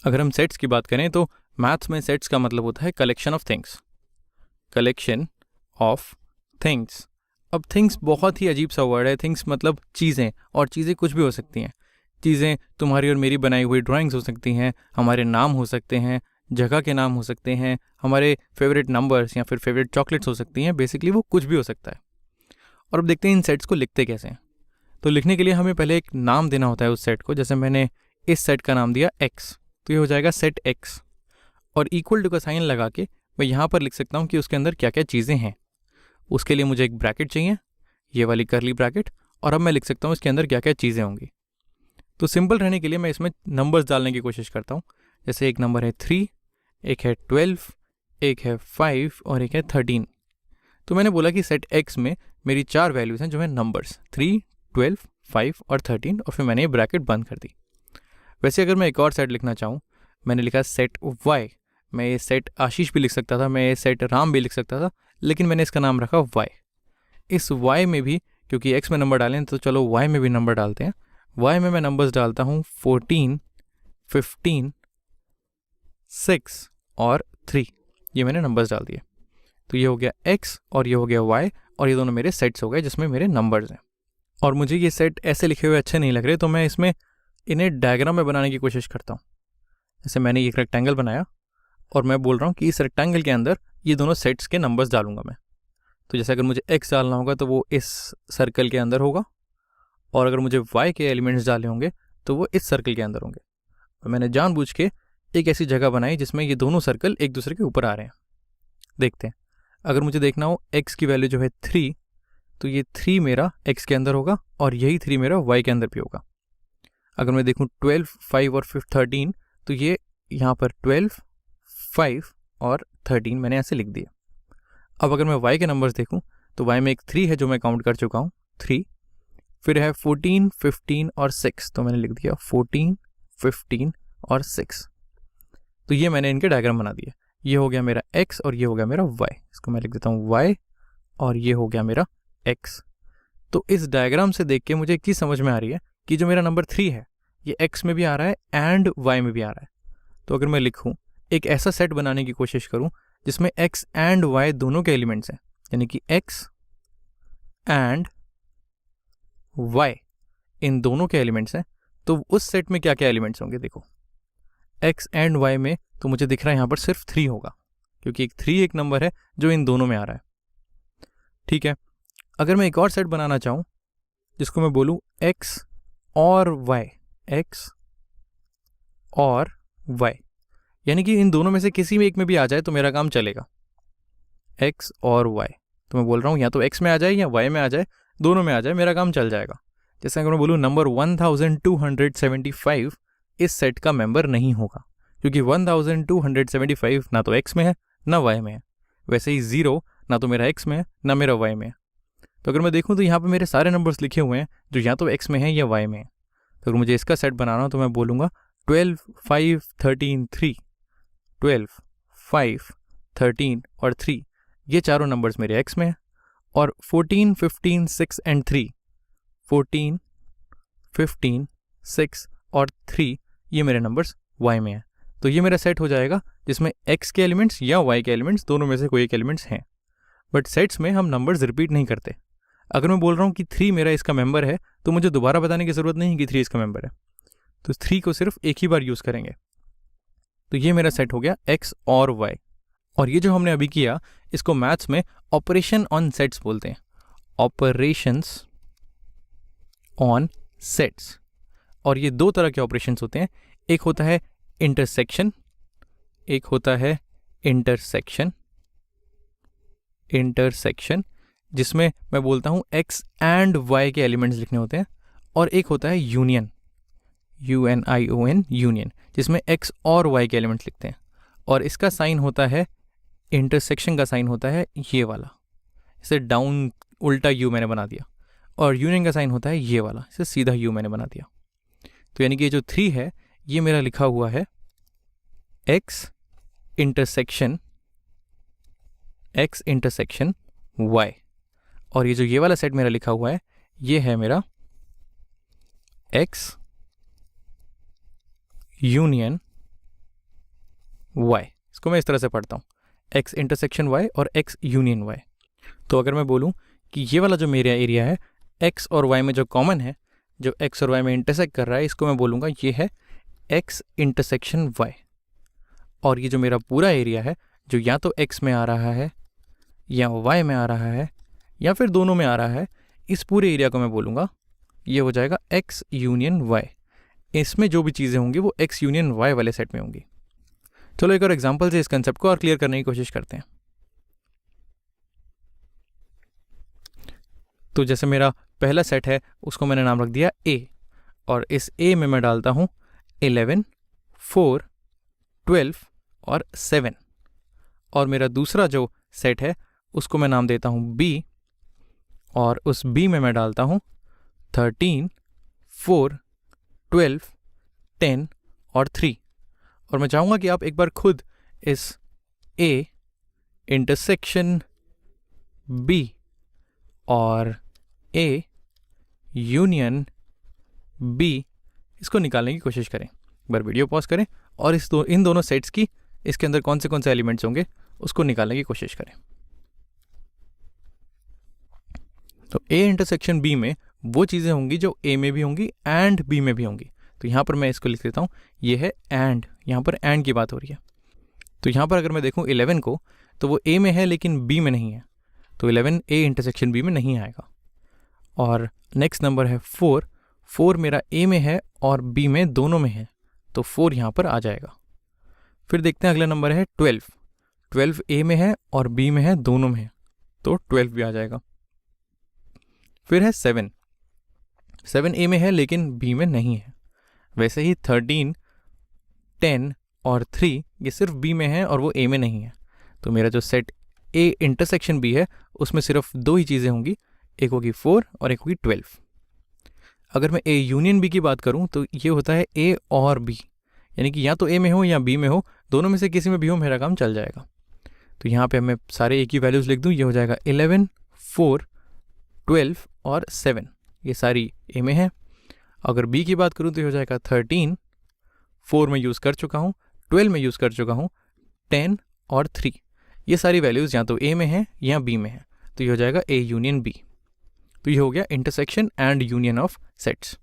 अगर हम सेट्स की बात करें तो मैथ्स में सेट्स का मतलब होता है collection of things, collection of things. अब थिंग्स बहुत ही अजीब सा वर्ड है। थिंग्स मतलब चीज़ें, और चीज़ें कुछ भी हो सकती हैं। चीज़ें तुम्हारी और मेरी बनाई हुई ड्राइंग्स हो सकती हैं, हमारे नाम हो सकते हैं, जगह के नाम हो सकते हैं, हमारे फेवरेट नंबर्स या फिर फेवरेट चॉकलेट्स हो सकती हैं। बेसिकली वो कुछ भी हो सकता है। और अब देखते हैं इन सेट्स को लिखते कैसे हैं। तो लिखने के लिए हमें पहले एक नाम देना होता है उस सेट को। जैसे मैंने इस सेट का नाम दिया एक्स, तो ये हो जाएगा सेट एक्स। और इक्वल टू का साइन लगा के मैं यहाँ पर लिख सकता हूँ कि उसके अंदर क्या क्या चीज़ें हैं। उसके लिए मुझे एक ब्रैकेट चाहिए, ये वाली करली ब्रैकेट, और अब मैं लिख सकता हूँ इसके अंदर क्या क्या चीज़ें होंगी। तो सिंपल रहने के लिए मैं इसमें नंबर्स डालने की कोशिश करता हूँ। जैसे एक नंबर है 3, एक है 12, एक है 5 और एक है 13। तो मैंने बोला कि सेट एक्स में मेरी 4 वैल्यूज़ हैं जो है नंबर्स 3, 12, 5 और 13, और फिर मैंने ये ब्रैकेट बंद कर दी। वैसे अगर मैं एक और सेट लिखना चाहूँ, मैंने लिखा सेट वाई। मैं ये सेट आशीष भी लिख सकता था, मैं ये सेट राम भी लिख सकता था, लेकिन मैंने इसका नाम रखा वाई। इस वाई में भी, क्योंकि एक्स में नंबर डालें तो चलो वाई में भी नंबर डालते हैं। वाई में मैं नंबर्स डालता हूँ 14, 15, 6 और 3। ये मैंने नंबर्स डाल दिए। तो ये हो गया एक्स और ये हो गया वाई, और ये दोनों मेरे सेट्स हो गए जिसमें मेरे नंबर्स हैं। और मुझे ये सेट ऐसे लिखे हुए अच्छे नहीं लग रहे, तो मैं इसमें इन्हें डायग्राम में बनाने की कोशिश करता हूँ। जैसे मैंने एक रेक्टेंगल बनाया और मैं बोल रहा हूँ कि इस रेक्टेंगल के अंदर ये दोनों सेट्स के नंबर्स डालूंगा मैं। तो जैसे अगर मुझे एक्स डालना होगा तो वो इस सर्कल के अंदर होगा, और अगर मुझे वाई के एलिमेंट्स डालने होंगे तो वो इस सर्कल के अंदर होंगे। और मैंने जानबूझ के एक ऐसी जगह बनाई जिसमें ये दोनों सर्कल एक दूसरे के ऊपर आ रहे हैं। देखते हैं, अगर मुझे देखना हो एक्स की वैल्यू जो है 3, तो ये 3 मेरा एक्स के अंदर होगा और यही 3 मेरा वाई के अंदर भी होगा। अगर मैं देखूँ 12, 5 और 13, तो ये यहाँ पर 12, 5 और 13 मैंने ऐसे लिख दिया। अब अगर मैं वाई के नंबर्स देखूँ तो वाई में एक 3 है जो मैं काउंट कर चुका हूँ, 3। फिर है 14, 15 और 6, तो मैंने लिख दिया 14, 15 और 6। तो ये मैंने इनके डायग्राम बना दिए। ये हो गया मेरा एक्स और ये हो गया मेरा वाई। इसको मैं लिख देता हूँ वाई, और ये हो गया मेरा एक्स। तो इस डायग्राम से देख के मुझे एक चीज़ समझ में आ रही है कि जो मेरा नंबर 3 है ये एक्स में भी आ रहा है एंड वाई में भी आ रहा है। तो अगर मैं लिखूँ, एक ऐसा सेट बनाने की कोशिश करूँ जिसमें एक्स एंड वाई दोनों के एलिमेंट्स हैं, यानी कि एक्स एंड वाई इन दोनों के एलिमेंट्स हैं, तो उस सेट में क्या क्या एलिमेंट्स होंगे। देखो, एक्स एंड वाई में तो मुझे दिख रहा है यहाँ पर सिर्फ 3 होगा, क्योंकि 3 एक नंबर है जो इन दोनों में आ रहा है। ठीक है, अगर मैं एक और सेट बनाना चाहूँ जिसको मैं बोलूँ एक्स और वाई, एक्स और वाई, यानी कि इन दोनों में से किसी में एक में भी आ जाए तो मेरा काम चलेगा। एक्स और वाई, तो मैं बोल रहा हूँ या तो एक्स में आ जाए या वाई में आ जाए, दोनों में आ जाए, मेरा काम चल जाएगा। जैसे अगर मैं बोलूँ नंबर 1275 इस सेट का मेंबर नहीं होगा, क्योंकि 1275 ना तो एक्स में है ना वाई में है। वैसे ही 0 ना तो मेरा एक्स में है ना मेरा वाई में है। तो अगर मैं देखूँ तो यहाँ पे मेरे सारे नंबर्स लिखे हुए हैं जो या तो एक्स में है या वाई में है। तो अगर मुझे इसका सेट बनाना हो तो मैं बोलूँगा 12, 5, 13, 3, 12, 5, 13 और 3, ये चारों नंबर्स मेरे एक्स में हैं। और 14, 15, 6 एंड 3, 14, 15, 6 और 3, ये मेरे नंबर्स वाई में हैं। तो ये मेरा सेट हो जाएगा जिसमें एक्स के एलिमेंट्स या वाई के एलिमेंट्स दोनों में से कोई एक एलिमेंट्स हैं। बट सेट्स में हम नंबर्स रिपीट नहीं करते। अगर मैं बोल रहा हूँ कि 3 मेरा इसका मेंबर है तो मुझे दोबारा बताने की ज़रूरत नहीं कि 3 इसका मेंबर है, तो 3 को सिर्फ एक ही बार यूज़ करेंगे। तो ये मेरा सेट हो गया एक्स और वाई। और ये जो हमने अभी किया इसको मैथ्स में ऑपरेशन ऑन सेट्स बोलते हैं, ऑपरेशंस ऑन सेट्स। और ये 2 तरह के ऑपरेशंस होते हैं, एक होता है इंटरसेक्शन, एक होता है इंटरसेक्शन, जिसमें मैं बोलता हूँ एक्स एंड वाई के एलिमेंट्स लिखने होते हैं, और एक होता है यूनियन, UNION, यूनियन, जिसमें एक्स और वाई के एलिमेंट्स लिखते हैं। और इसका साइन होता है, इंटरसेक्शन का साइन होता है ये वाला, इसे डाउन उल्टा यू मैंने बना दिया, और यूनियन का साइन होता है ये वाला, इसे सीधा यू मैंने बना दिया। तो यानी कि ये जो 3 है ये मेरा लिखा हुआ है एक्स इंटरसेक्शन वाई, और ये जो ये वाला सेट मेरा लिखा हुआ है ये है मेरा एक्स यूनियन वाई। इसको मैं इस तरह से पढ़ता हूँ, एक्स इंटरसेक्शन वाई और एक्स यूनियन वाई। तो अगर मैं बोलूँ कि ये वाला जो मेरा एरिया है एक्स और वाई में जो कॉमन है, जो एक्स और वाई में इंटरसेक्ट कर रहा है, इसको मैं बोलूँगा ये है एक्स इंटरसेक्शन वाई। और ये जो मेरा पूरा एरिया है जो या तो एक्स में आ रहा है या वाई में आ रहा है या फिर दोनों में आ रहा है, इस पूरे एरिया को मैं बोलूँगा ये हो जाएगा एक्स यूनियन वाई। इसमें जो भी चीज़ें होंगी वो एक्स यूनियन वाई वाले सेट में होंगी। चलो एक और एग्जांपल से इस कंसेप्ट को और क्लियर करने की कोशिश करते हैं। तो जैसे मेरा पहला सेट है उसको मैंने नाम रख दिया ए, और इस ए में मैं डालता हूँ 11, 4, 12 और 7। और मेरा दूसरा जो सेट है उसको मैं नाम देता हूँ बी, और उस बी में मैं डालता हूँ 13, 4, 12, 10 और 3। और मैं चाहूँगा कि आप एक बार खुद इस ए इंटरसेक्शन बी और ए यूनियन बी इसको निकालने की कोशिश करें। एक बार वीडियो पॉज करें और इन दोनों सेट्स की इसके अंदर कौन से एलिमेंट्स होंगे उसको निकालने की कोशिश करें। तो ए इंटरसेक्शन बी में वो चीज़ें होंगी जो ए में भी होंगी एंड बी में भी होंगी। तो यहाँ पर मैं इसको लिख देता हूँ, ये है एंड, यहाँ पर एंड की बात हो रही है। तो यहाँ पर अगर मैं देखूँ 11 को तो वो ए में है लेकिन बी में नहीं है, तो 11 ए इंटरसेक्शन बी में नहीं आएगा। और नेक्स्ट नंबर है 4, 4 मेरा ए में है और बी में दोनों में है, तो 4 यहाँ पर आ जाएगा। फिर देखते हैं अगला नंबर है 12, 12 ए में है और बी में है, दोनों में है, तो 12 भी आ जाएगा। फिर है 7, 7 ए में है लेकिन बी में नहीं है। वैसे ही 13, 10 और 3 ये सिर्फ बी में है और वो ए में नहीं है। तो मेरा जो सेट ए इंटरसेक्शन बी है उसमें सिर्फ दो ही चीज़ें होंगी, एक होगी 4 और एक होगी 12। अगर मैं ए यूनियन बी की बात करूं तो ये होता है ए और बी, यानी कि या तो ए में हो या बी में हो, दोनों में से किसी में भी हो मेरा काम चल जाएगा। तो यहाँ पे मैं सारे ए की वैल्यूज़ लिख दूँ, ये हो जाएगा 11, 4, 12 और 7, ये सारी ए में है। अगर बी की बात करूँ तो ये हो जाएगा 13, 4 में यूज़ कर चुका हूँ, 12 में यूज़ कर चुका हूँ, 10 और 3, ये सारी वैल्यूज़ या तो ए में है या बी में है, तो ये हो जाएगा ए यूनियन बी। तो ये हो गया intersection and union of sets.